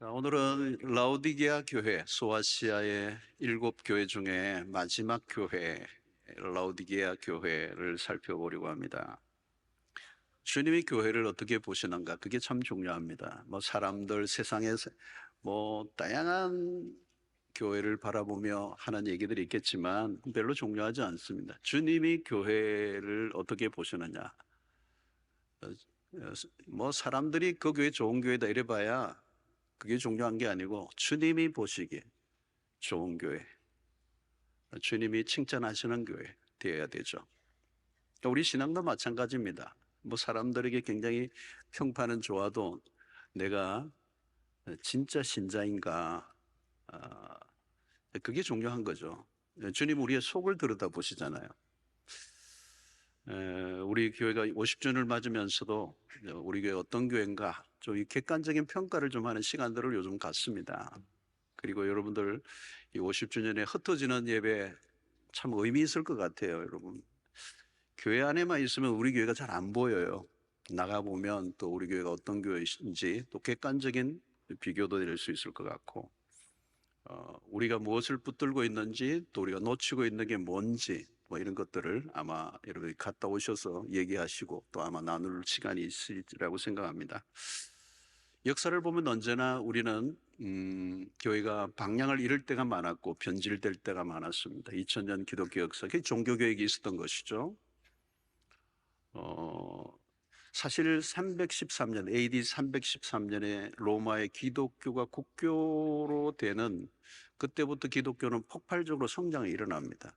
자, 오늘은 라오디게아 교회, 소아시아의 7교회 중에 마지막 교회, 라오디게아 교회를 살펴보려고 합니다. 주님이 교회를 어떻게 보시는가? 그게 참 중요합니다. 사람들 세상에서 다양한 교회를 바라보며 하는 얘기들이 있겠지만 별로 중요하지 않습니다. 주님이 교회를 어떻게 보시느냐? 사람들이 그 교회 좋은 교회다 이래봐야 그게 중요한 게 아니고 주님이 보시기에 좋은 교회, 주님이 칭찬하시는 교회 되어야 되죠. 우리 신앙도 마찬가지입니다. 사람들에게 굉장히 평판은 좋아도 내가 진짜 신자인가, 그게 중요한 거죠. 주님 우리의 속을 들여다 보시잖아요. 우리 교회가 50주년을 맞으면서도 우리 교회 어떤 교회인가 좀 이 객관적인 평가를 좀 하는 시간들을 요즘 갖습니다. 그리고 여러분들 이 50주년에 흩어지는 예배 참 의미 있을 것 같아요, 여러분. 교회 안에만 있으면 우리 교회가 잘 안 보여요. 나가보면 또 우리 교회가 어떤 교회인지 또 객관적인 비교도 될 수 있을 것 같고, 우리가 무엇을 붙들고 있는지 또 우리가 놓치고 있는 게 뭔지 이런 것들을 아마 여러분이 갔다 오셔서 얘기하시고 또 아마 나눌 시간이 있으리라고 생각합니다. 역사를 보면 언제나 우리는 교회가 방향을 잃을 때가 많았고 변질될 때가 많았습니다. 2000년 기독교 역사, 그게 종교개혁이 있었던 것이죠. 사실 313년, AD 313년에 로마의 기독교가 국교로 되는 그때부터 기독교는 폭발적으로 성장이 일어납니다.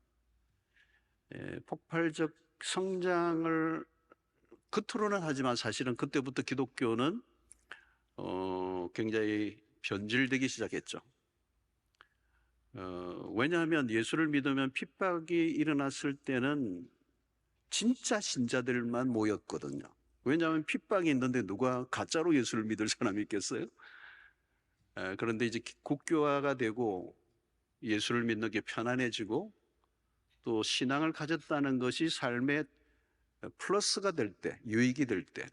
폭발적 성장을 겉으로는 하지만 사실은 그때부터 기독교는 굉장히 변질되기 시작했죠. 왜냐하면 예수를 믿으면 핍박이 일어났을 때는 진짜 신자들만 모였거든요. 왜냐하면 핍박이 있는데 누가 가짜로 예수를 믿을 사람이 있겠어요? 그런데 이제 국교화가 되고 예수를 믿는 게 편안해지고 또 신앙을 가졌다는 것이 삶의 플러스가 될 때, 유익이 될 때,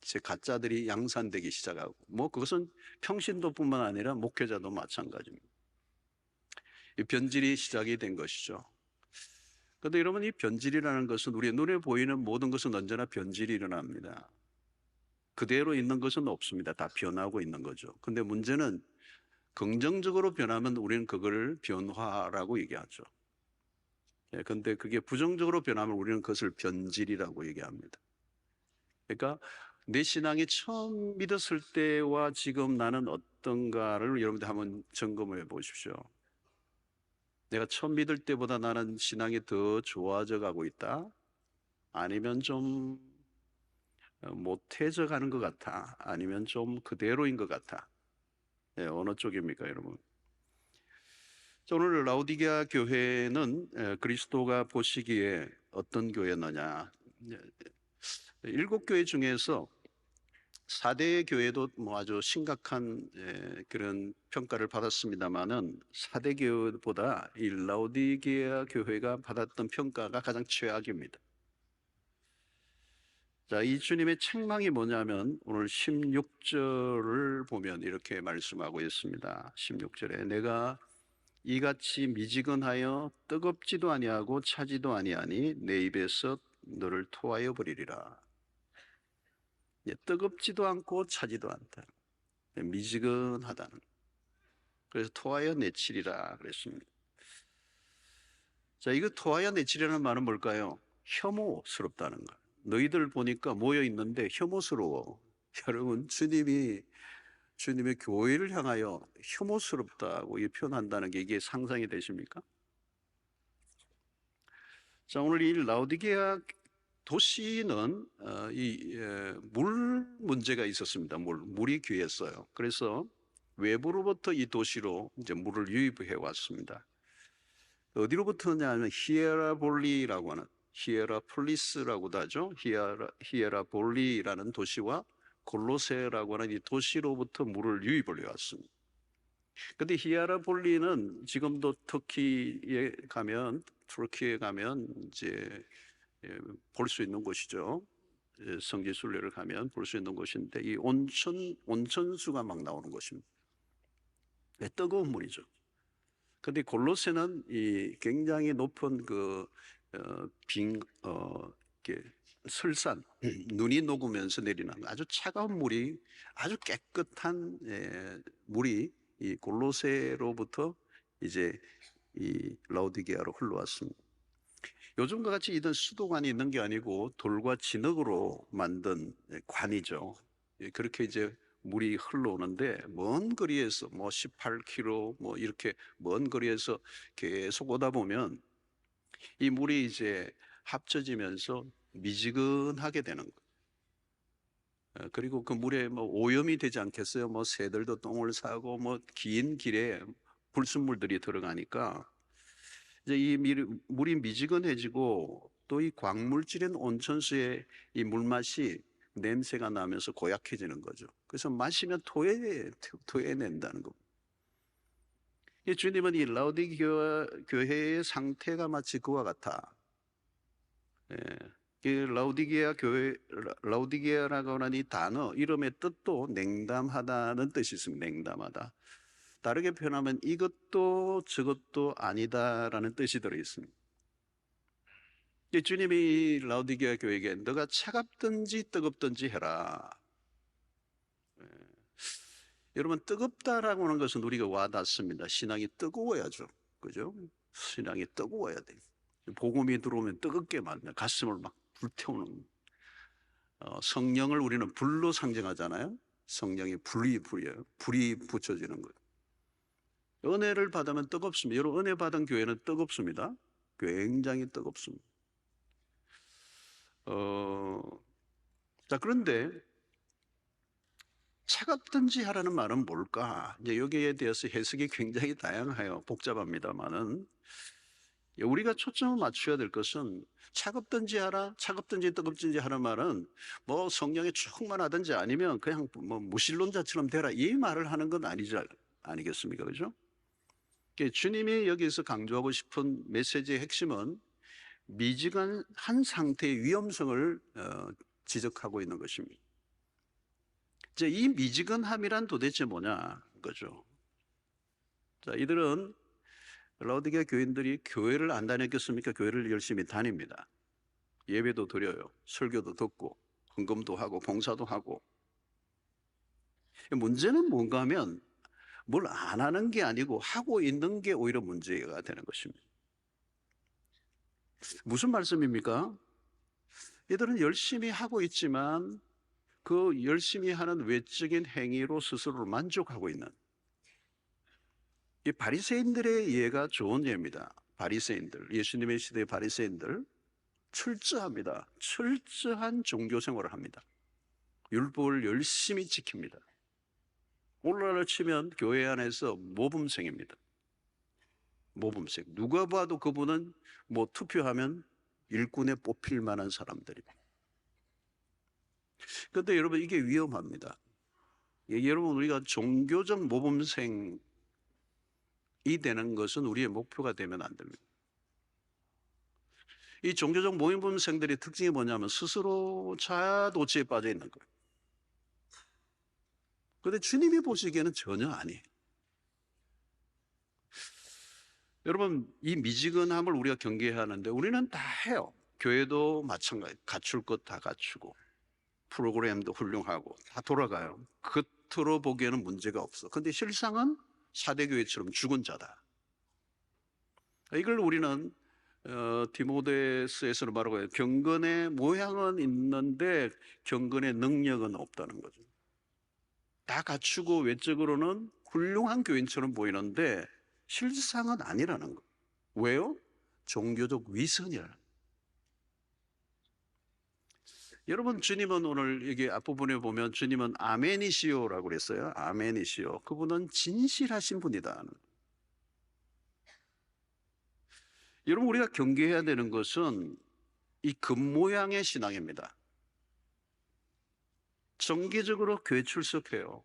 이제 가짜들이 양산되기 시작하고, 그것은 평신도뿐만 아니라 목회자도 마찬가지입니다. 이 변질이 시작이 된 것이죠. 그런데 여러분, 이 변질이라는 것은 우리의 눈에 보이는 모든 것은 언제나 변질이 일어납니다. 그대로 있는 것은 없습니다. 다 변하고 있는 거죠. 근데 문제는 긍정적으로 변하면 우리는 그걸 변화라고 얘기하죠. 근데 그게 부정적으로 변하면 우리는 그것을 변질이라고 얘기합니다. 그러니까 내 신앙이 처음 믿었을 때와 지금 나는 어떤가를 여러분들 한번 점검을 해 보십시오. 내가 처음 믿을 때보다 나는 신앙이 더 좋아져 가고 있다? 아니면 좀 못해져 가는 것 같아? 아니면 좀 그대로인 것 같아? 어느 쪽입니까, 여러분? 오늘 라오디게아 교회는 그리스도가 보시기에 어떤 교회느냐? 7교회 중에서 4대 교회도 아주 심각한 그런 평가를 받았습니다만은 4대 교회보다 이 라오디게아 교회가 받았던 평가가 가장 최악입니다. 자, 이 주님의 책망이 뭐냐면 오늘 16절을 보면 이렇게 말씀하고 있습니다. 16절에 내가 이같이 미지근하여 뜨겁지도 아니하고 차지도 아니하니 내 입에서 너를 토하여 버리리라. 뜨겁지도 않고 차지도 않다. 미지근하다는. 그래서 토하여 내치리라 그랬습니다. 자, 이거 토하여 내치리라는 말은 뭘까요? 혐오스럽다는 거. 너희들 보니까 모여 있는데 혐오스러워. 여러분, 주님의 교회를 향하여 혐오스럽다고 표현한다는 게 이게 상상이 되십니까? 자, 오늘 이 라오디게아 도시는 물 문제가 있었습니다. 물이 귀했어요. 그래서 외부로부터 이 도시로 이제 물을 유입해 왔습니다. 어디로부터냐 하면 히에라볼리라고 하는 히에라폴리스라고도 하죠. 히에라볼리라는 도시와 골로세라고 하는 이 도시로부터 물을 유입을 해왔습니다. 근데 히에라볼리는 지금도 터키에 가면 이제 볼 수 있는 곳이죠. 성지순례를 가면 볼 수 있는 곳인데 이 온천수가 막 나오는 곳입니다. 뜨거운 물이죠. 근데 골로새는 이 굉장히 높은 이렇게 설산, 눈이 녹으면서 내리는 아주 차가운 물이, 아주 깨끗한 물이 이 골로새로부터 이제 이 라오디게아로 흘러왔습니다. 요즘과 같이 이런 수도관이 있는 게 아니고 돌과 진흙으로 만든 관이죠. 그렇게 이제 물이 흘러오는데 먼 거리에서 뭐 18km 뭐 이렇게 먼 거리에서 계속 오다 보면 이 물이 이제 합쳐지면서 미지근하게 되는 거예요. 그리고 그 물에 뭐 오염이 되지 않겠어요? 뭐 새들도 똥을 싸고 뭐 긴 길에 불순물들이 들어가니까 이제 이 물이 미지근해지고 또 이 광물질인 온천수의 이 물맛이 냄새가 나면서 고약해지는 거죠. 그래서 마시면 토해낸다는 겁니다. 주님은 이 라오디게아 교회의 상태가 마치 그와 같아. 예. 이 라오디게아라고 하는 이 단어 이름의 뜻도 냉담하다는 뜻이 있습니다. 냉담하다. 다르게 표현하면 이것도 저것도 아니다라는 뜻이 들어 있습니다. 주님이 라오디게아 교회에게 너가 차갑든지 뜨겁든지 해라. 예. 여러분, 뜨겁다라고 하는 것은 우리가 와닿습니다. 신앙이 뜨거워야죠. 그죠? 신앙이 뜨거워야 돼. 복음이 들어오면 뜨겁게 만나 가슴을 막 불태우는. 성령을 우리는 불로 상징하잖아요. 성령이 불이 붙여지는 거예요. 은혜를 받으면 뜨겁습니다. 여러분, 은혜 받은 교회는 뜨겁습니다. 굉장히 뜨겁습니다. 자, 그런데 차갑든지 하라는 말은 뭘까? 이제 여기에 대해서 해석이 굉장히 다양해요. 복잡합니다만은 우리가 초점을 맞춰야 될 것은 차갑든지 하라, 차갑든지 뜨겁든지 하는 말은 뭐 성령에 충만하든지 아니면 그냥 뭐 무신론자처럼 되라 이 말을 하는 건 아니겠습니까? 그죠? 주님이 여기서 강조하고 싶은 메시지의 핵심은 미지근한 상태의 위험성을 지적하고 있는 것입니다. 이제 이 미지근함이란 도대체 뭐냐 거죠. 자, 이들은 라오디게아 교인들이 교회를 안 다녔겠습니까? 교회를 열심히 다닙니다. 예배도 드려요. 설교도 듣고 헌금도 하고 봉사도 하고. 문제는 뭔가 하면 뭘 안 하는 게 아니고 하고 있는 게 오히려 문제가 되는 것입니다. 무슨 말씀입니까? 이들은 열심히 하고 있지만 그 열심히 하는 외적인 행위로 스스로를 만족하고 있는 이 바리새인들의 예가 좋은 예입니다. 바리새인들, 예수님의 시대의 바리새인들 철저합니다. 철저한 종교 생활을 합니다. 율법을 열심히 지킵니다. 오늘날로 치면 교회 안에서 모범생입니다. 모범생. 누가 봐도 그분은 뭐 투표하면 일꾼에 뽑힐 만한 사람들입니다. 그런데 여러분 이게 위험합니다. 여러분 우리가 종교적 모범생이 되는 것은 우리의 목표가 되면 안 됩니다. 이 종교적 모범생들의 특징이 뭐냐면 스스로 자아도취에 빠져 있는 거예요. 그런데 주님이 보시기에는 전혀 아니에요. 여러분 이 미지근함을 우리가 경계해야 하는데 우리는 다 해요. 교회도 마찬가지. 갖출 것 다 갖추고 프로그램도 훌륭하고 다 돌아가요. 겉으로 보기에는 문제가 없어. 그런데 실상은 사대교회처럼 죽은 자다. 이걸 우리는 디모데서에서는 말하고 해요. 경건의 모양은 있는데 경건의 능력은 없다는 거죠. 다 갖추고 외적으로는 훌륭한 교인처럼 보이는데 실상은 아니라는 거. 왜요? 종교적 위선이라. 여러분 주님은 오늘 여기 앞부분에 보면 주님은 아멘이시오라고 그랬어요. 아멘이시오. 그분은 진실하신 분이다. 여러분 우리가 경계해야 되는 것은 이 겉모양의 신앙입니다. 정기적으로 교회 출석해요.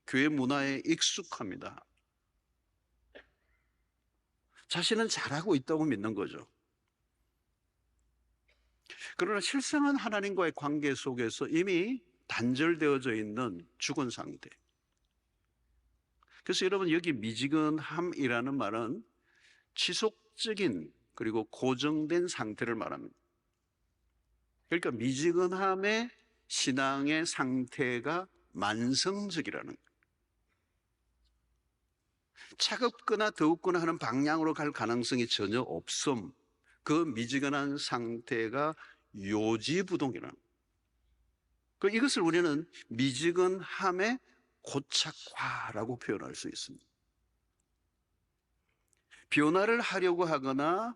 교회 문화에 익숙합니다. 자신은 잘하고 있다고 믿는 거죠. 그러나 실상은 하나님과의 관계 속에서 이미 단절되어져 있는 죽은 상태. 그래서 여러분, 여기 미지근함이라는 말은 지속적인 그리고 고정된 상태를 말합니다. 그러니까 미지근함의 신앙의 상태가 만성적이라는 거예요. 차갑거나 더웠거나 하는 방향으로 갈 가능성이 전혀 없음. 그 미지근한 상태가 요지부동이라는 거예요. 이것을 우리는 미지근함의 고착화라고 표현할 수 있습니다. 변화를 하려고 하거나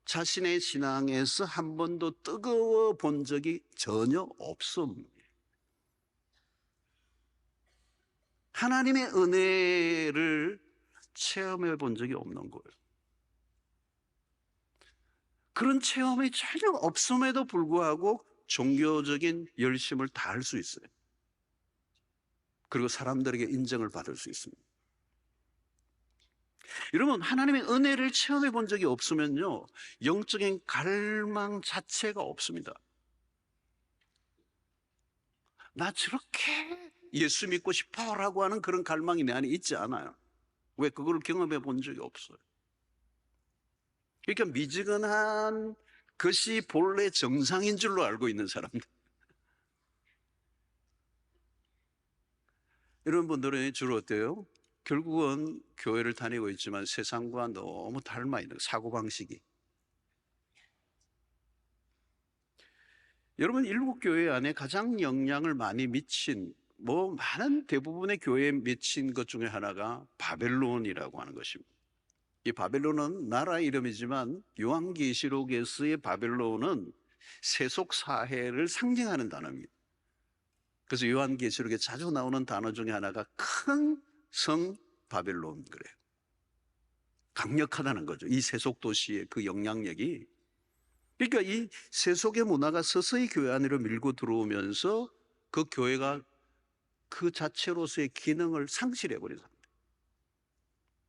자신의 신앙에서 한 번도 뜨거워 본 적이 전혀 없음. 하나님의 은혜를 체험해 본 적이 없는 거예요. 그런 체험이 전혀 없음에도 불구하고 종교적인 열심을 다할 수 있어요. 그리고 사람들에게 인정을 받을 수 있습니다. 여러분, 하나님의 은혜를 체험해 본 적이 없으면요, 영적인 갈망 자체가 없습니다. 나 저렇게 예수 믿고 싶어라고 하는 그런 갈망이 내 안에 있지 않아요. 왜? 그걸 경험해 본 적이 없어요. 그러니까 미지근한 것이 본래 정상인 줄로 알고 있는 사람들. 이런 분들은 주로 어때요? 결국은 교회를 다니고 있지만 세상과 너무 닮아 있는 사고방식이. 여러분, 일곱 교회 안에 가장 영향을 많이 미친, 많은 대부분의 교회에 미친 것 중에 하나가 바벨론이라고 하는 것입니다. 이 바벨론은 나라 이름이지만 요한계시록에서의 바벨론은 세속 사회를 상징하는 단어입니다. 그래서 요한계시록에 자주 나오는 단어 중에 하나가 큰 성 바벨론 그래요. 강력하다는 거죠. 이 세속 도시의 그 영향력이. 그러니까 이 세속의 문화가 서서히 교회 안으로 밀고 들어오면서 그 교회가 그 자체로서의 기능을 상실해 버린 상태.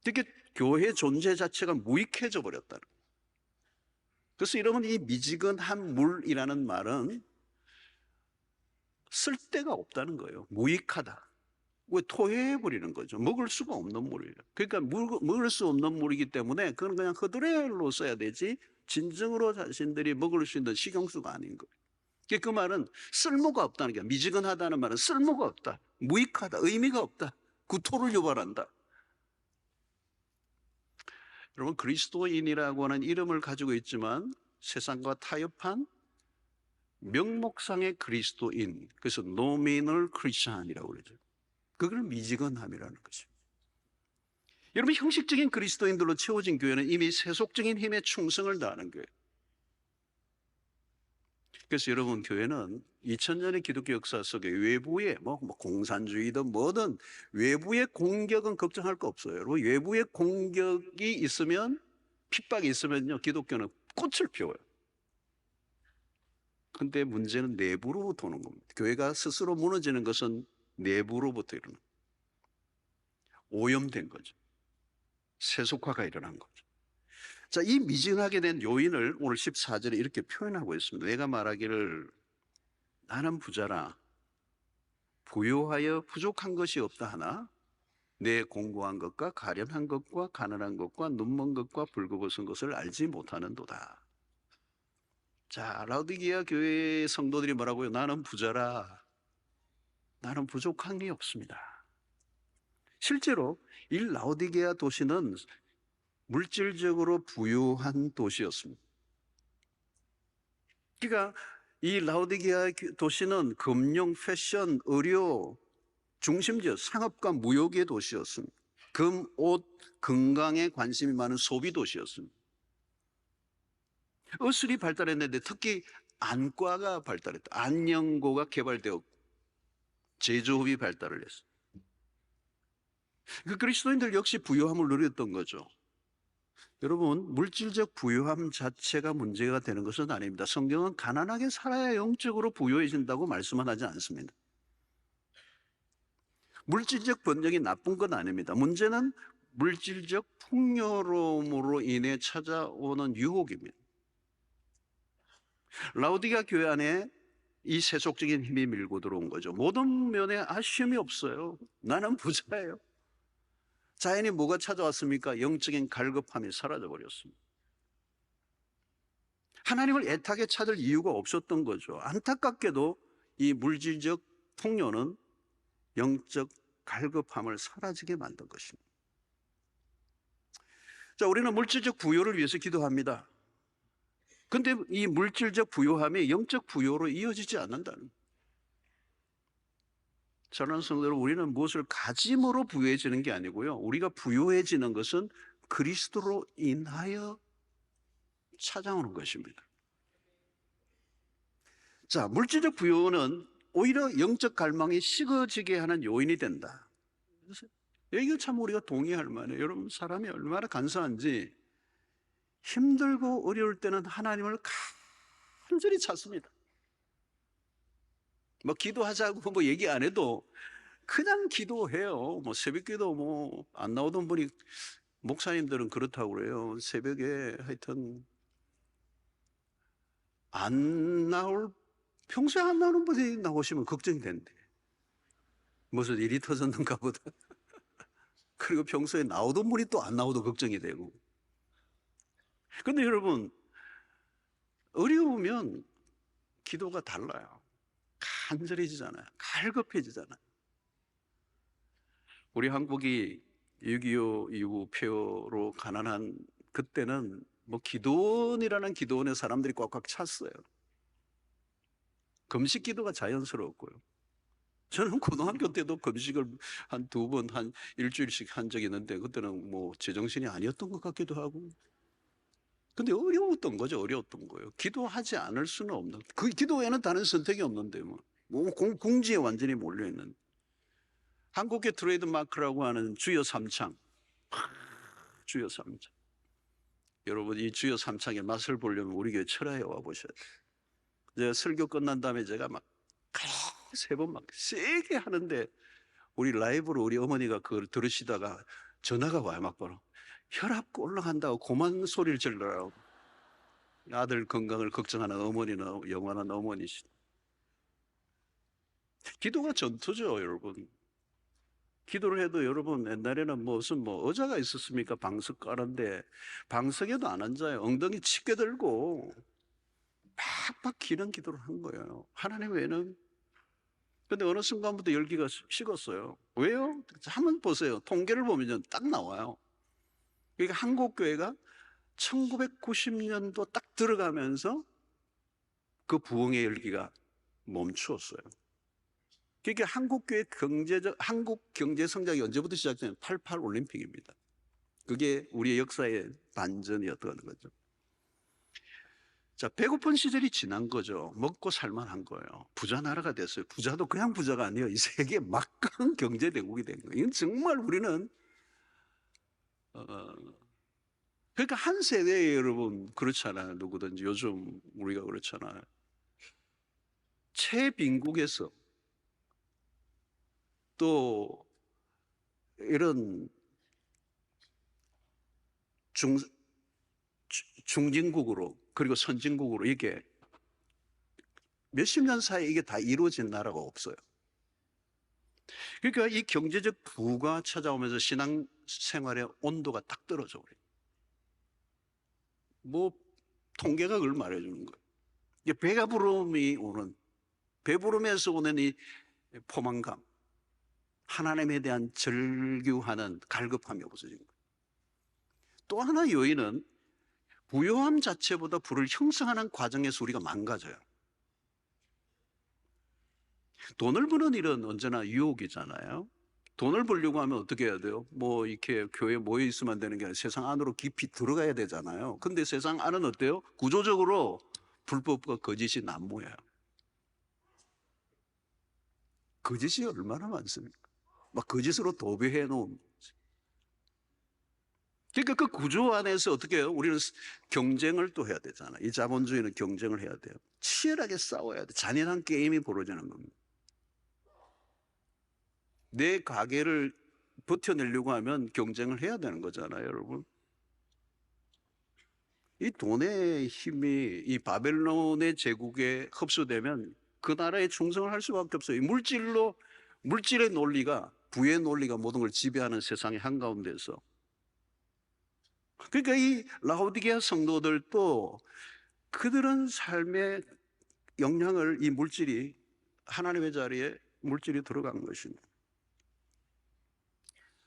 그러니까 교회 존재 자체가 무익해져 버렸다는 거예요. 그래서 여러분, 이 미지근한 물이라는 말은 쓸데가 없다는 거예요. 무익하다. 왜? 토해버리는 거죠. 먹을 수가 없는 물이에요. 그러니까 먹을 수 없는 물이기 때문에 그건 그냥 허드렛로 써야 되지 진정으로 자신들이 먹을 수 있는 식용수가 아닌 거예요. 그 말은 쓸모가 없다는 게, 미지근하다는 말은 쓸모가 없다, 무익하다, 의미가 없다, 구토를 유발한다. 여러분, 그리스도인이라고 하는 이름을 가지고 있지만 세상과 타협한 명목상의 그리스도인, 그래서 노미널 크리스찬이라고 그러죠. 그걸 미지근함이라는 것입니다. 여러분, 형식적인 그리스도인들로 채워진 교회는 이미 세속적인 힘에 충성을 다하는 거예요. 그래서 여러분, 교회는 2000년의 기독교 역사 속에 외부의 공산주의든 뭐든 외부의 공격은 걱정할 거 없어요. 여러분, 외부의 공격이 있으면, 핍박이 있으면요, 기독교는 꽃을 피워요. 근데 문제는 내부로부터 오는 겁니다. 교회가 스스로 무너지는 것은 내부로부터 일어나는 거예요. 오염된 거죠. 세속화가 일어난 거죠. 자, 이 미진하게 된 요인을 오늘 14절에 이렇게 표현하고 있습니다. 내가 말하기를 나는 부자라 부요하여 부족한 것이 없다 하나 내 공고한 것과 가련한 것과 가난한 것과 눈먼 것과 불거벗은 것을 알지 못하는도다. 자, 라오디게아 교회 성도들이 뭐라고요? 나는 부자라, 나는 부족한 게 없습니다. 실제로 이 라오디게아 도시는 물질적으로 부유한 도시였습니다. 그러니까 이 라오디게아 도시는 금융, 패션, 의료 중심지역, 상업과 무역의 도시였습니다. 금, 옷, 건강에 관심이 많은 소비 도시였습니다. 의술이 발달했는데 특히 안과가 발달했다. 안연고가 개발되었고 제조업이 발달을 했어요. 그 그리스도인들 역시 부유함을 누렸던 거죠. 여러분, 물질적 부유함 자체가 문제가 되는 것은 아닙니다. 성경은 가난하게 살아야 영적으로 부유해진다고 말씀은 하지 않습니다. 물질적 번영이 나쁜 건 아닙니다. 문제는 물질적 풍요로움으로 인해 찾아오는 유혹입니다. 라오디게아 교회 안에 이 세속적인 힘이 밀고 들어온 거죠. 모든 면에 아쉬움이 없어요. 나는 부자예요. 자연이 뭐가 찾아왔습니까? 영적인 갈급함이 사라져버렸습니다. 하나님을 애타게 찾을 이유가 없었던 거죠. 안타깝게도 이 물질적 풍요는 영적 갈급함을 사라지게 만든 것입니다. 자, 우리는 물질적 부요를 위해서 기도합니다. 근데 이 물질적 부요함이 영적 부요로 이어지지 않는다는 거예요. 사랑하는 성도들, 우리는 무엇을 가짐으로 부유해지는 게 아니고요. 우리가 부유해지는 것은 그리스도로 인하여 찾아오는 것입니다. 자, 물질적 부요는 오히려 영적 갈망이 식어지게 하는 요인이 된다. 이거 참 우리가 동의할 만해요. 여러분, 사람이 얼마나 간사한지 힘들고 어려울 때는 하나님을 간절히 찾습니다. 뭐 기도하자고 뭐 얘기 안 해도 그냥 기도해요. 뭐 새벽기도 뭐 안 나오던 분이, 목사님들은 그렇다고 그래요. 새벽에 하여튼 평소에 안 나오는 분이 나오시면 걱정이 된대. 무슨 일이 터졌는가 보다. 그리고 평소에 나오던 분이 또 안 나오도 걱정이 되고. 근데 여러분, 어려우면 기도가 달라요. 간절해지잖아요. 갈급해지잖아요. 우리 한국이 6.25 이후 폐허로 가난한 그때는 뭐 기도원이라는 기도원에 사람들이 꽉꽉 찼어요. 금식 기도가 자연스러웠고요. 저는 고등학교 때도 금식을 한 2번, 한 일주일씩 한 적이 있는데 그때는 뭐 제정신이 아니었던 것 같기도 하고. 근데 어려웠던 거죠. 어려웠던 거예요. 기도하지 않을 수는 없는, 그 기도에는 다른 선택이 없는데 궁지에 완전히 몰려있는. 한국의 트레이드 마크라고 하는 주여 삼창. 주여 삼창. 여러분, 이 주여 삼창의 맛을 보려면 우리 교회 철화에 와보셔야 돼요. 제가 설교 끝난 다음에 제가 막 3번 막 세게 하는데 우리 라이브로 우리 어머니가 그걸 들으시다가 전화가 와요. 막 바로 혈압 올라간다고 고만 소리를 질러라고. 아들 건강을 걱정하는 어머니는 영원한 어머니시. 기도가 전투죠, 여러분. 기도를 해도 여러분, 옛날에는 무슨 의자가 있었습니까? 방석 깔았는데 방석에도 안 앉아요. 엉덩이 칩게 들고 팍팍 기는 기도를 한 거예요. 하나님 외에는. 근데 어느 순간부터 열기가 식었어요. 왜요? 한번 보세요. 통계를 보면 딱 나와요. 그러니까 한국교회가 1990년도 딱 들어가면서 그 부흥의 열기가 멈추었어요. 그러니까 한국 경제 성장이 언제부터 시작되냐면 88 올림픽입니다. 그게 우리의 역사의 반전이었던 거죠. 자, 배고픈 시절이 지난 거죠. 먹고 살만한 거예요. 부자 나라가 됐어요. 부자도 그냥 부자가 아니에요. 이 세계 막강한 경제 대국이 된 거예요. 이건 정말 우리는 그러니까 한 세대에 여러분 그렇잖아요. 누구든지 요즘 우리가 그렇잖아요. 최빈국에서 또 이런 중진국으로 그리고 선진국으로 이게 몇십 년 사이에 이게 다 이루어진 나라가 없어요. 그러니까 이 경제적 부가 찾아오면서 신앙 생활의 온도가 딱 떨어져 버려요. 뭐 통계가 그걸 말해주는 거예요. 이게 배부름이 오는, 배부름에서 오는 이 포만감, 하나님에 대한 절규하는 갈급함이 없어진 거예요. 또 하나 요인은 부요함 자체보다 부를 형성하는 과정에서 우리가 망가져요. 돈을 버는 일은 언제나 유혹이잖아요. 돈을 벌려고 하면 어떻게 해야 돼요? 뭐 이렇게 교회에 모여 있으면 되는 게 아니라 세상 안으로 깊이 들어가야 되잖아요. 근데 세상 안은 어때요? 구조적으로 불법과 거짓이 난무해요. 거짓이 얼마나 많습니까? 막 거짓으로 도배해 놓은 거지. 그러니까 그 구조 안에서 어떻게 해요? 우리는 경쟁을 또 해야 되잖아요. 이 자본주의는 경쟁을 해야 돼요. 치열하게 싸워야 돼. 잔인한 게임이 벌어지는 겁니다. 내 가게를 버텨내려고 하면 경쟁을 해야 되는 거잖아요, 여러분. 이 돈의 힘이 이 바벨론의 제국에 흡수되면 그 나라에 충성을 할 수밖에 없어요. 물질의 논리가 부의 논리가 모든 걸 지배하는 세상의 한가운데서, 그러니까 이 라오디게아 성도들도 그들은 삶의 영향을, 이 물질이, 하나님의 자리에 물질이 들어간 것입니다.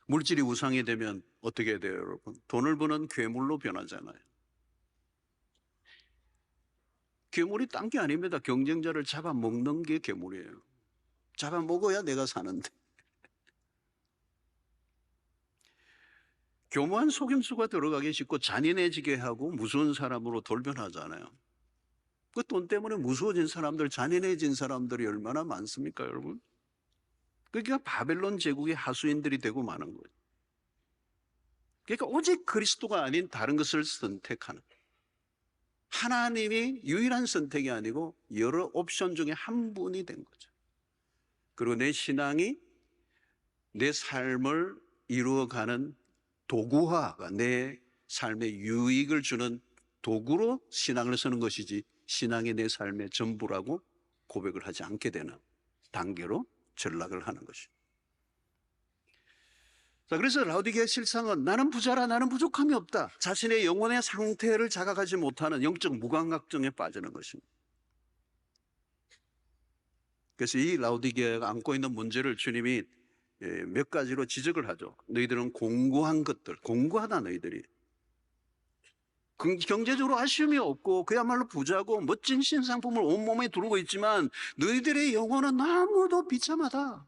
물질이 우상이 되면 어떻게 돼요, 여러분? 돈을 버는 괴물로 변하잖아요. 괴물이 딴 게 아닙니다. 경쟁자를 잡아먹는 게 괴물이에요. 잡아먹어야 내가 사는데. 교묘한 속임수가 들어가기 쉽고 잔인해지게 하고 무서운 사람으로 돌변하잖아요. 그 돈 때문에 무서워진 사람들, 잔인해진 사람들이 얼마나 많습니까, 여러분? 그러니까 바벨론 제국의 하수인들이 되고 마는 거예요. 그러니까 오직 그리스도가 아닌 다른 것을 선택하는, 하나님이 유일한 선택이 아니고 여러 옵션 중에 한 분이 된 거죠. 그리고 내 신앙이 내 삶을 이루어가는 도구화가, 내 삶에 유익을 주는 도구로 신앙을 쓰는 것이지 신앙이 내 삶의 전부라고 고백을 하지 않게 되는 단계로 전락을 하는 것입니다. 자, 그래서 라오디게아 실상은 나는 부자라, 나는 부족함이 없다, 자신의 영혼의 상태를 자각하지 못하는 영적 무감각증에 빠지는 것입니다. 그래서 이 라오디게아가 안고 있는 문제를 주님이 몇 가지로 지적을 하죠. 너희들은 공고한 것들, 공고하다 너희들이. 경제적으로 아쉬움이 없고 그야말로 부자고 멋진 신상품을 온몸에 두르고 있지만 너희들의 영혼은 너무도 비참하다.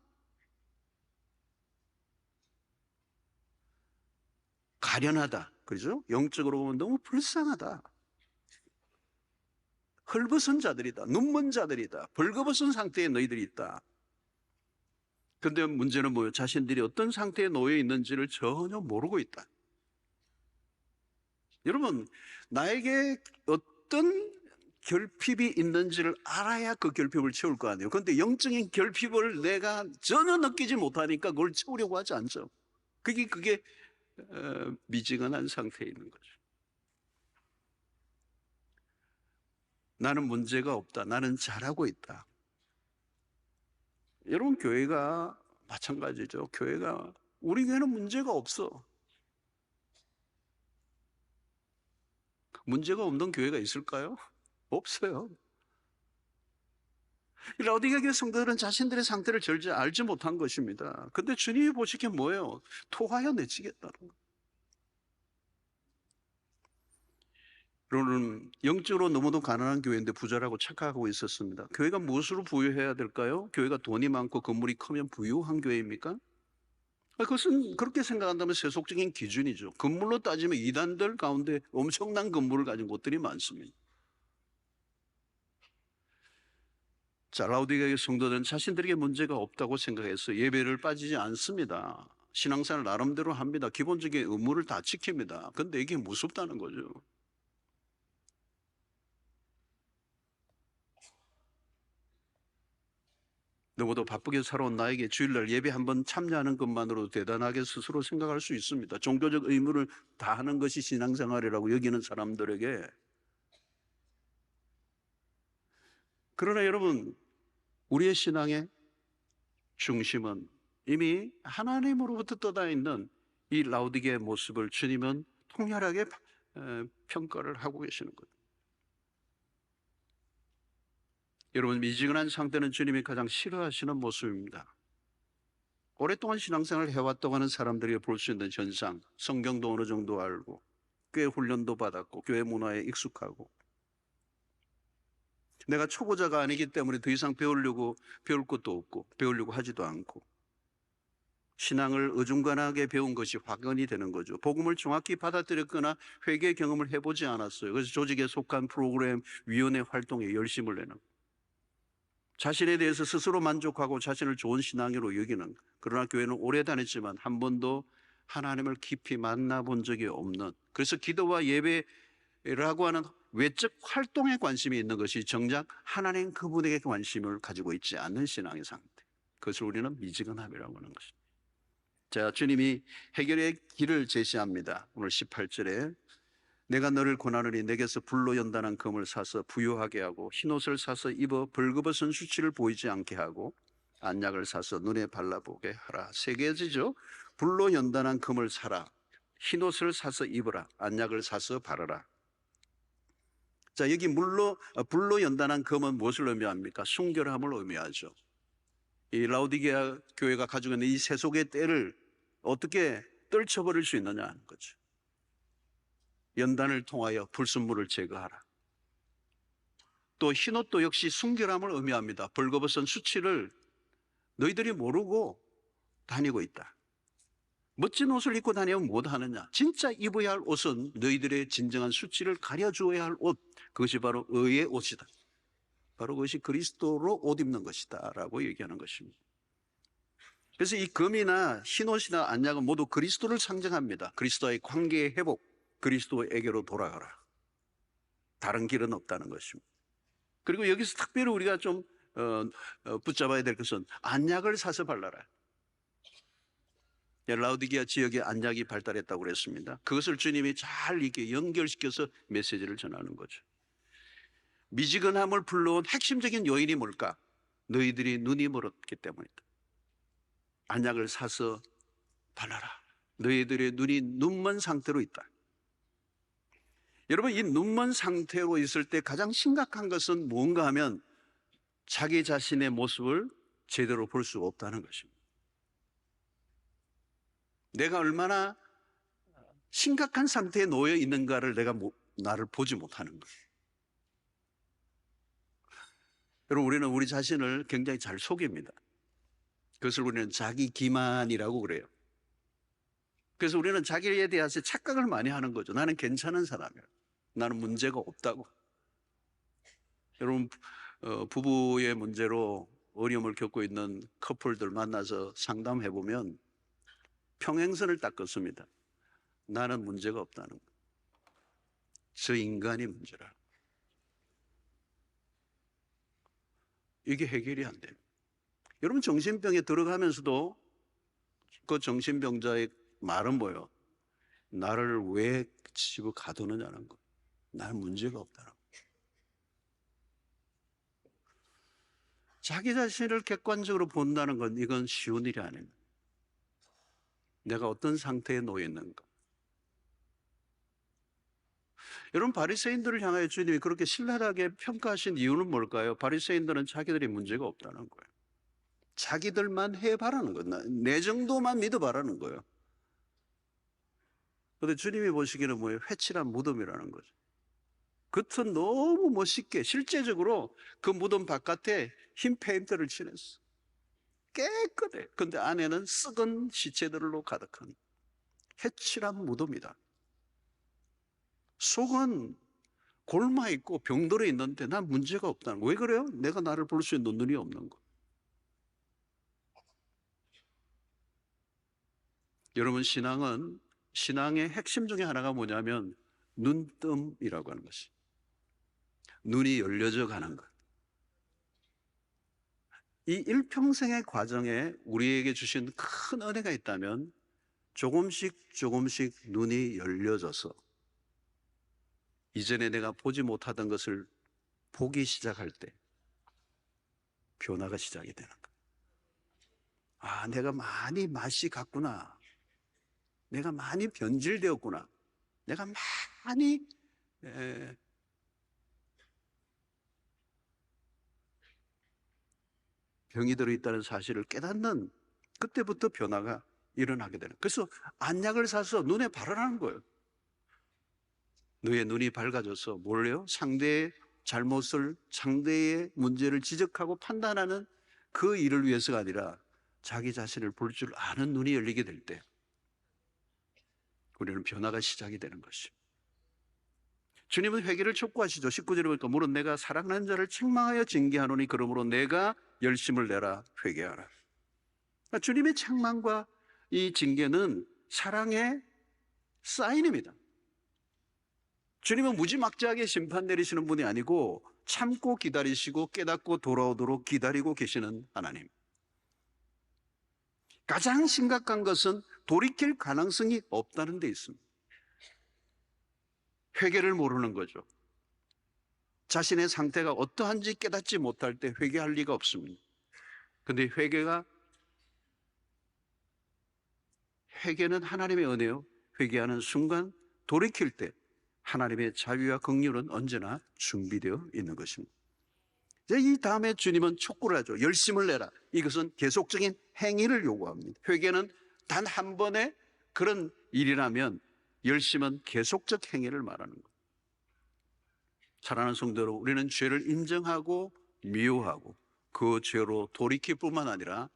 가련하다. 그죠? 영적으로 보면 너무 불쌍하다. 헐벗은 자들이다. 눈먼 자들이다. 벌거벗은 상태에 너희들이 있다. 그런데 문제는 뭐예요? 자신들이 어떤 상태에 놓여 있는지를 전혀 모르고 있다. 여러분, 나에게 어떤 결핍이 있는지를 알아야 그 결핍을 채울 거 아니에요. 그런데 영적인 결핍을 내가 전혀 느끼지 못하니까 그걸 채우려고 하지 않죠. 그게 미지근한 상태에 있는 거죠. 나는 문제가 없다. 나는 잘하고 있다. 여러분, 교회가 마찬가지죠. 우리 교회는 문제가 없어. 문제가 없는 교회가 있을까요? 없어요. 라오디게아 성도들은 자신들의 상태를 절대 알지 못한 것입니다. 근데 주님이 보시기에 뭐예요? 토하여 내치겠다는 거예요. 여러분, 영적으로 너무도 가난한 교회인데 부자라고 착각하고 있었습니다. 교회가 무엇으로 부유해야 될까요? 교회가 돈이 많고 건물이 크면 부유한 교회입니까? 그것은 그렇게 생각한다면 세속적인 기준이죠. 건물로 따지면 이단들 가운데 엄청난 건물을 가진 곳들이 많습니다. 자, 라오디게아 성도들은 자신들에게 문제가 없다고 생각해서 예배를 빠지지 않습니다. 신앙생활 나름대로 합니다. 기본적인 의무를 다 지킵니다. 그런데 이게 무섭다는 거죠. 너무도 바쁘게 살아온 나에게 주일날 예배 한번 참여하는 것만으로도 대단하게 스스로 생각할 수 있습니다. 종교적 의무를 다하는 것이 신앙생활이라고 여기는 사람들에게. 그러나 여러분, 우리의 신앙의 중심은 이미 하나님으로부터 떠나 있는 이 라오디게아의 모습을 주님은 통렬하게 평가를 하고 계시는 거예요. 여러분, 미지근한 상태는 주님이 가장 싫어하시는 모습입니다. 오랫동안 신앙생활을 해왔다고 하는 사람들이 볼 수 있는 현상, 성경도 어느 정도 알고 교회 훈련도 받았고 교회 문화에 익숙하고, 내가 초보자가 아니기 때문에 더 이상 배울 것도 없고 배우려고 하지도 않고, 신앙을 어중간하게 배운 것이 화근이 되는 거죠. 복음을 정확히 받아들였거나 회개 경험을 해보지 않았어요. 그래서 조직에 속한 프로그램, 위원회 활동에 열심을 내는, 자신에 대해서 스스로 만족하고 자신을 좋은 신앙으로 여기는, 그러나 교회는 오래 다녔지만 한 번도 하나님을 깊이 만나본 적이 없는, 그래서 기도와 예배라고 하는 외적 활동에 관심이 있는 것이 정작 하나님 그분에게 관심을 가지고 있지 않는 신앙의 상태, 그것을 우리는 미지근함이라고 하는 것입니다. 자, 주님이 해결의 길을 제시합니다. 오늘 18절에 내가 너를 권하노니 내게서 불로 연단한 금을 사서 부유하게 하고 흰옷을 사서 입어 벌거벗은 수치를 보이지 않게 하고 안약을 사서 눈에 발라보게 하라. 세 가지죠. 불로 연단한 금을 사라. 흰옷을 사서 입으라. 안약을 사서 바르라. 자, 여기 불로 연단한 금은 무엇을 의미합니까? 순결함을 의미하죠. 이 라오디게아 교회가 가지고 있는 이 세속의 때를 어떻게 떨쳐버릴 수 있느냐 하는 거죠. 연단을 통하여 불순물을 제거하라. 또 흰옷도 역시 순결함을 의미합니다. 벌거벗은 수치를 너희들이 모르고 다니고 있다. 멋진 옷을 입고 다니면 못하느냐? 진짜 입어야 할 옷은 너희들의 진정한 수치를 가려주어야 할 옷, 그것이 바로 의의 옷이다. 바로 그것이 그리스도로 옷 입는 것이다 라고 얘기하는 것입니다. 그래서 이 금이나 흰옷이나 안약은 모두 그리스도를 상징합니다. 그리스도와의 관계의 회복, 그리스도에게로 돌아가라. 다른 길은 없다는 것입니다. 그리고 여기서 특별히 우리가 좀 붙잡아야 될 것은 안약을 사서 발라라. 라오디게아 지역에 안약이 발달했다고 그랬습니다. 그것을 주님이 잘 이렇게 연결시켜서 메시지를 전하는 거죠. 미지근함을 불러온 핵심적인 요인이 뭘까? 너희들이 눈이 멀었기 때문이다. 안약을 사서 발라라. 너희들의 눈이 눈먼 상태로 있다. 여러분, 이 눈먼 상태로 있을 때 가장 심각한 것은 뭔가 하면 자기 자신의 모습을 제대로 볼 수 없다는 것입니다. 내가 얼마나 심각한 상태에 놓여 있는가를 나를 보지 못하는 거예요. 여러분, 우리는 우리 자신을 굉장히 잘 속입니다. 그것을 우리는 자기 기만이라고 그래요. 그래서 우리는 자기에 대해서 착각을 많이 하는 거죠. 나는 괜찮은 사람이야. 나는 문제가 없다고. 여러분, 부부의 문제로 어려움을 겪고 있는 커플들 만나서 상담해 보면 평행선을 딱 긋습니다. 나는 문제가 없다는 거. 저 인간이 문제라. 이게 해결이 안 됩니다. 여러분, 정신병에 들어가면서도 그 정신병자의 말은 뭐예요? 나를 왜 집에 가두느냐는 거. 나는 문제가 없다는 거. 자기 자신을 객관적으로 본다는 건 이건 쉬운 일이 아닙니다. 내가 어떤 상태에 놓여 있는가. 여러분, 바리새인들을 향하여 주님이 그렇게 신랄하게 평가하신 이유는 뭘까요? 바리새인들은 자기들이 문제가 없다는 거예요. 자기들만 해봐라는 거예요. 내 정도만 믿어봐라는 거예요. 그런데 주님이 보시기에는 뭐예요? 회칠한 무덤이라는 거죠. 겉은 너무 멋있게 실제적으로 그 무덤 바깥에 흰 페인트를 칠했어. 깨끗해. 근데 안에는 썩은 시체들로 가득한 회칠한 무덤이다. 속은 골마 있고 병들어 있는데 난 문제가 없다는 거. 왜 그래요? 내가 나를 볼 수 있는 눈이 없는 거. 여러분, 신앙의 핵심 중에 하나가 뭐냐면 눈뜸이라고 하는 것이. 눈이 열려져 가는 것. 이 일평생의 과정에 우리에게 주신 큰 은혜가 있다면 조금씩 눈이 열려져서 이전에 내가 보지 못하던 것을 보기 시작할 때 변화가 시작이 되는 거예요. 아, 내가 많이 맛이 갔구나. 내가 많이 변질되었구나. 내가 많이 병이 들어있다는 사실을 깨닫는 그때부터 변화가 일어나게 되는 거예요. 그래서 안약을 사서 눈에 바르라는 거예요. 너의 눈이 밝아져서 뭘래요? 상대의 잘못을, 상대의 문제를 지적하고 판단하는 그 일을 위해서가 아니라 자기 자신을 볼 줄 아는 눈이 열리게 될 때 우리는 변화가 시작이 되는 것입니다. 주님은 회개를 촉구하시죠. 19절에 보니까 물론 내가 사랑하는 자를 책망하여 징계하노니 그러므로 내가 열심을 내라 회개하라. 그러니까 주님의 책망과 이 징계는 사랑의 사인입니다. 주님은 무지막지하게 심판 내리시는 분이 아니고 참고 기다리시고 깨닫고 돌아오도록 기다리고 계시는 하나님. 가장 심각한 것은 돌이킬 가능성이 없다는 데 있습니다. 회개를 모르는 거죠. 자신의 상태가 어떠한지 깨닫지 못할 때 회개할 리가 없습니다. 근데 회개는 하나님의 은혜요. 회개하는 순간 돌이킬 때 하나님의 자유와 긍휼은 언제나 준비되어 있는 것입니다. 이 다음에 주님은 촉구를 하죠. 열심을 내라. 이것은 계속적인 행위를 요구합니다. 회개는 단 한 번의 그런 일이라면 열심은 계속적 행위를 말하는 거예요. 사랑하는 성도로 우리는 죄를 인정하고 미워하고 그 죄로 돌이킬 뿐만 아니라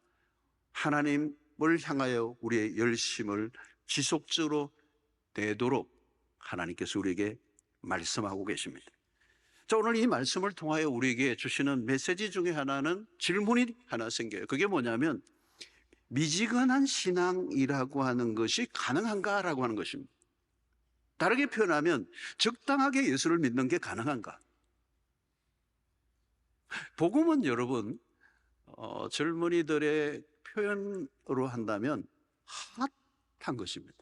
하나님을 향하여 우리의 열심을 지속적으로 내도록 하나님께서 우리에게 말씀하고 계십니다. 자, 오늘 이 말씀을 통하여 우리에게 주시는 메시지 중에 하나는 질문이 하나 생겨요. 그게 뭐냐면 미지근한 신앙이라고 하는 것이 가능한가라고 하는 것입니다. 다르게 표현하면 적당하게 예수를 믿는 게 가능한가? 복음은 여러분 젊은이들의 표현으로 한다면 핫한 것입니다.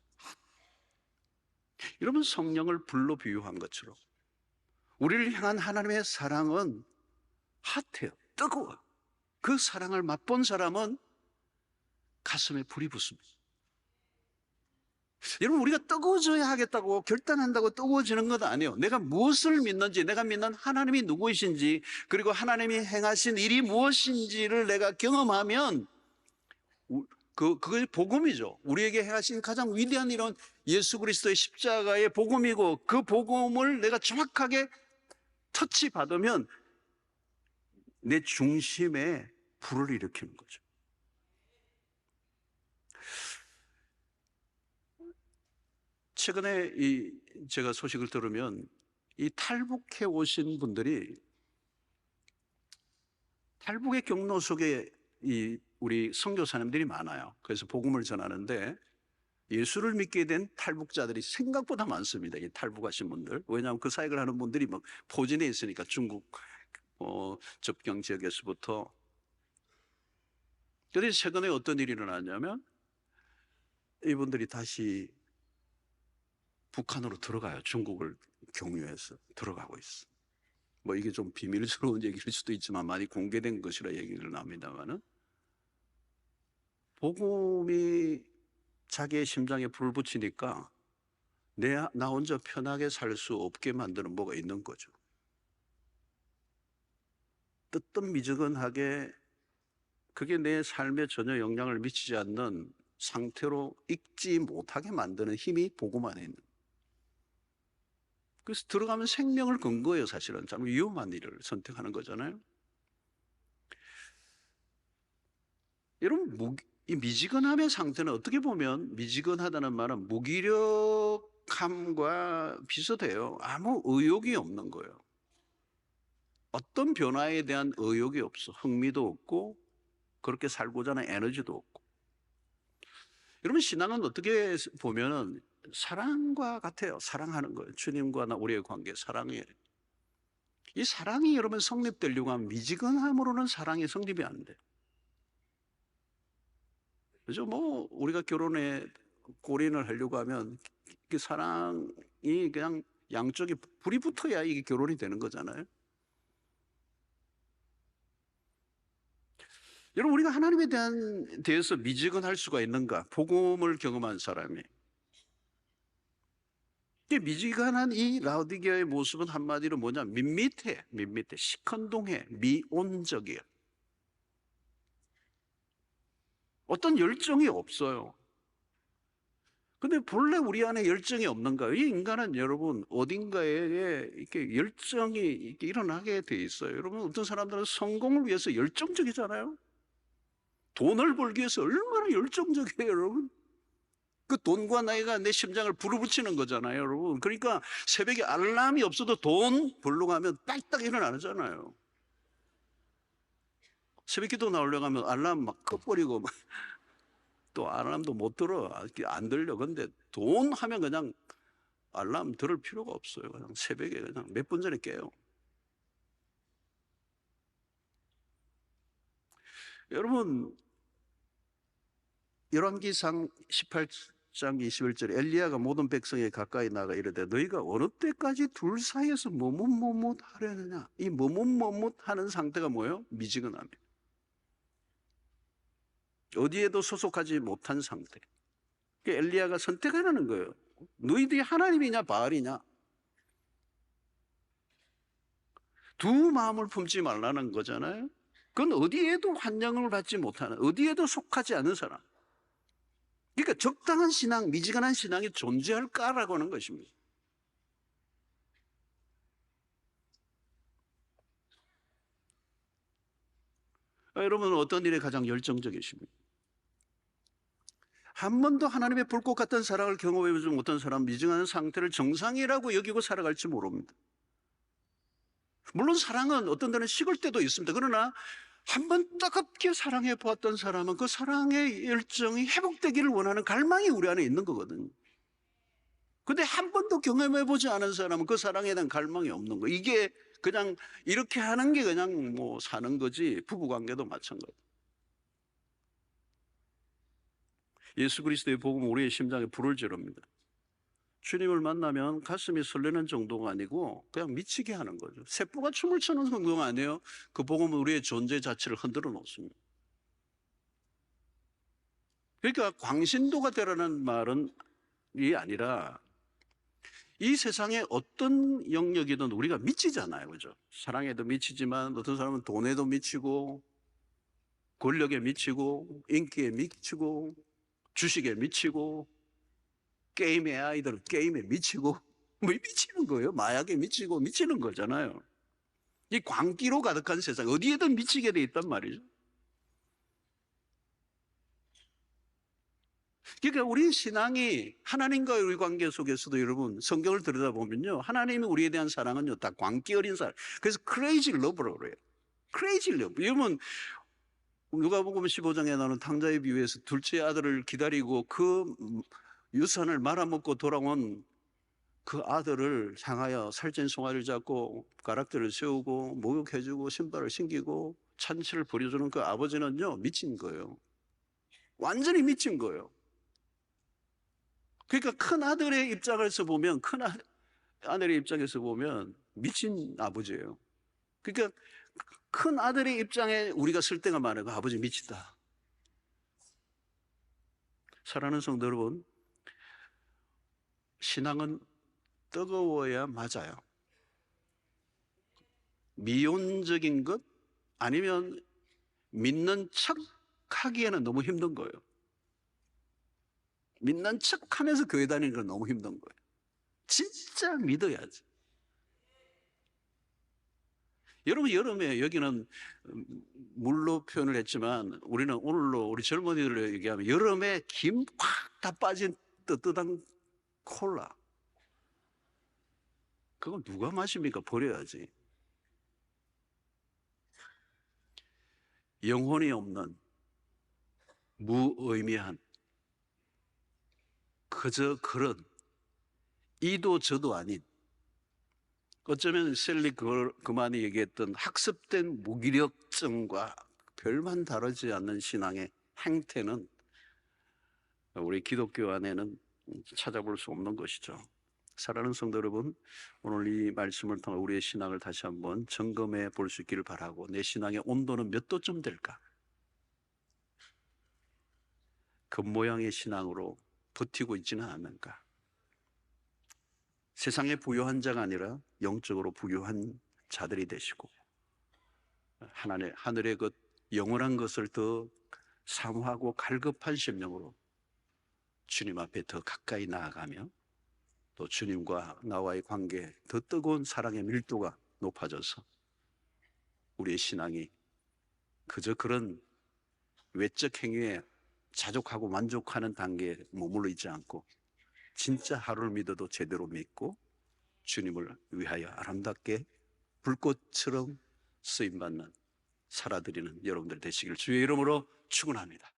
여러분 성령을 불로 비유한 것처럼 우리를 향한 하나님의 사랑은 핫해요. 뜨거워요. 그 사랑을 맛본 사람은 가슴에 불이 붙습니다. 여러분 우리가 뜨거워져야 하겠다고 결단한다고 뜨거워지는 것 아니에요. 내가 무엇을 믿는지, 내가 믿는 하나님이 누구이신지, 그리고 하나님이 행하신 일이 무엇인지를 내가 경험하면 그것이 복음이죠. 우리에게 행하신 가장 위대한 일은 예수 그리스도의 십자가의 복음이고 그 복음을 내가 정확하게 터치받으면 내 중심에 불을 일으키는 거죠. 최근에 제가 소식을 들으면 이 탈북해 오신 분들이 탈북의 경로 속에 우리 선교사님들이 많아요. 그래서 복음을 전하는데 예수를 믿게 된 탈북자들이 생각보다 많습니다. 이 탈북하신 분들. 왜냐하면 그 사역을 하는 분들이 막 포진해 있으니까 중국 접경 지역에서부터. 그런데 최근에 어떤 일이 일어났냐면 이분들이 다시 북한으로 들어가요. 중국을 경유해서 들어가고 있어. 뭐 이게 좀 비밀스러운 얘기일 수도 있지만 많이 공개된 것이라 얘기를 합니다만은 복음이 자기의 심장에 불 붙이니까 나 혼자 편하게 살 수 없게 만드는 뭐가 있는 거죠. 뜨뜻미지근하게 그게 내 삶에 전혀 영향을 미치지 않는 상태로 읽지 못하게 만드는 힘이 복음 안에 있는 거예요. 그래서 들어가면 생명을 건 거예요. 사실은 참 위험한 일을 선택하는 거잖아요. 여러분 이 미지근함의 상태는 어떻게 보면 미지근하다는 말은 무기력함과 비슷해요. 아무 의욕이 없는 거예요. 어떤 변화에 대한 의욕이 없어. 흥미도 없고 그렇게 살고자 하는 에너지도 없고. 여러분 신앙은 어떻게 보면은 사랑과 같아요. 사랑하는 거예요. 주님과 우리의 관계, 사랑이에요. 이 사랑이 여러분 성립되려고 하면 미지근함으로는 사랑이 성립이 안 돼. 그죠? 뭐 우리가 결혼에 골인을 하려고 하면 그 사랑이 그냥 양쪽에 불이 붙어야 이게 결혼이 되는 거잖아요. 여러분 우리가 하나님에 대해서 미지근할 수가 있는가? 복음을 경험한 사람이. 미지근한 이 라오디게아의 모습은 한마디로 뭐냐? 밋밋해, 시큰둥해, 미온적이에요. 어떤 열정이 없어요. 근데 본래 우리 안에 열정이 없는가? 이 인간은 여러분 어딘가에 이렇게 열정이 이렇게 일어나게 돼 있어요. 여러분 어떤 사람들은 성공을 위해서 열정적이잖아요. 돈을 벌기 위해서 얼마나 열정적이에요, 여러분. 그 돈과 나이가 내 심장을 불어붙이는 거잖아요, 여러분. 그러니까 새벽에 알람이 없어도 돈 벌러 가면 딱딱 일어나잖아요. 새벽 기도 나오려고 하면 알람 막 꺼버리고 또 알람도 못 들어. 안 들려. 근데 돈 하면 그냥 알람 들을 필요가 없어요. 그냥 새벽에 그냥 몇 분 전에 깨요. 여러분 열왕기상 18장 21절에 엘리야가 모든 백성에 가까이 나가 이르되 너희가 어느 때까지 둘 사이에서 머뭇머뭇하려느냐. 이 머뭇머뭇하는 상태가 뭐예요? 미지근함이에요. 어디에도 소속하지 못한 상태. 엘리야가 선택하라는 거예요. 너희들이 하나님이냐 바알이냐. 두 마음을 품지 말라는 거잖아요. 그건 어디에도 환영을 받지 못하는, 어디에도 속하지 않은 사람. 그러니까 적당한 신앙, 미지근한 신앙이 존재할까라고 하는 것입니다. 여러분은 어떤 일에 가장 열정적이십니까? 한 번도 하나님의 불꽃 같은 사랑을 경험해보지 못한 사람, 미증한 상태를 정상이라고 여기고 살아갈지 모릅니다. 물론 사랑은 어떤 데는 식을 때도 있습니다. 그러나 한 번 따갑게 사랑해 보았던 사람은 그 사랑의 열정이 회복되기를 원하는 갈망이 우리 안에 있는 거거든요. 근데 한 번도 경험해보지 않은 사람은 그 사랑에 대한 갈망이 없는 거예요. 이게 그냥 이렇게 하는 게 그냥 뭐 사는 거지, 부부관계도 마찬가지예요. 예수 그리스도의 복음은 우리의 심장에 불을 지릅니다. 주님을 만나면 가슴이 설레는 정도가 아니고 그냥 미치게 하는 거죠. 세포가 춤을 추는 정도가 아니에요. 그 복음은 우리의 존재 자체를 흔들어 놓습니다. 그러니까 광신도가 되라는 말은 이 아니라 이 세상에 어떤 영역이든 우리가 미치잖아요. 그죠? 사랑에도 미치지만 어떤 사람은 돈에도 미치고 권력에 미치고 인기에 미치고 주식에 미치고 게임의 아이들은 게임에 미치고 뭐 미치는 거예요. 마약에 미치고 미치는 거잖아요. 이 광기로 가득한 세상 어디에든 미치게 돼 있단 말이죠. 그러니까 우리 신앙이 하나님과의 우리 관계 속에서도 여러분 성경을 들여다보면요. 하나님이 우리에 대한 사랑은요. 다 광기 어린 사랑. 그래서 크레이지 러브라고 그래요. 크레이지 러브. 여러분 누가복음 15장에 나오는 탕자의 비유에서 둘째 아들을 기다리고 그 유산을 말아먹고 돌아온 그 아들을 향하여 살찐 송아리를 잡고 가락들을 세우고 목욕해주고 신발을 신기고 찬치를 버려주는 그 아버지는요 미친 거예요. 완전히 미친 거예요. 그러니까 큰 아들의 입장에서 보면 큰 아들의 입장에서 보면 미친 아버지예요. 그러니까 큰 아들의 입장에 우리가 쓸 때가 많아요. 그 아버지 미치다. 사랑하는 성도 여러분, 신앙은 뜨거워야 맞아요. 미온적인 것 아니면 믿는 척 하기에는 너무 힘든 거예요. 믿는 척 하면서 교회 다니는 건 너무 힘든 거예요. 진짜 믿어야지. 여러분 여름에 여기는 물로 표현을 했지만 우리는 오늘로 우리 젊은이들을 얘기하면 여름에 김 확 다 빠진 뜨뜻한 콜라. 그건 누가 마십니까? 버려야지. 영혼이 없는 무의미한 그저 그런 이도 저도 아닌 어쩌면 셀리 그만이 얘기했던 학습된 무기력증과 별만 다르지 않는 신앙의 행태는 우리 기독교 안에는 찾아볼 수 없는 것이죠. 사랑하는 성도 여러분, 오늘 이 말씀을 통해 우리의 신앙을 다시 한번 점검해 볼 수 있기를 바라고 내 신앙의 온도는 몇 도쯤 될까? 겉모양의 신앙으로 버티고 있지는 않는가? 세상에 부유한 자가 아니라 영적으로 부유한 자들이 되시고 하늘의 것 영원한 것을 더 사모하고 갈급한 심령으로 주님 앞에 더 가까이 나아가며 또 주님과 나와의 관계 더 뜨거운 사랑의 밀도가 높아져서 우리의 신앙이 그저 그런 외적 행위에 자족하고 만족하는 단계에 머물러 있지 않고 진짜 하루를 믿어도 제대로 믿고 주님을 위하여 아름답게 불꽃처럼 쓰임받는 살아드리는 여러분들 되시길 주의 이름으로 축원합니다.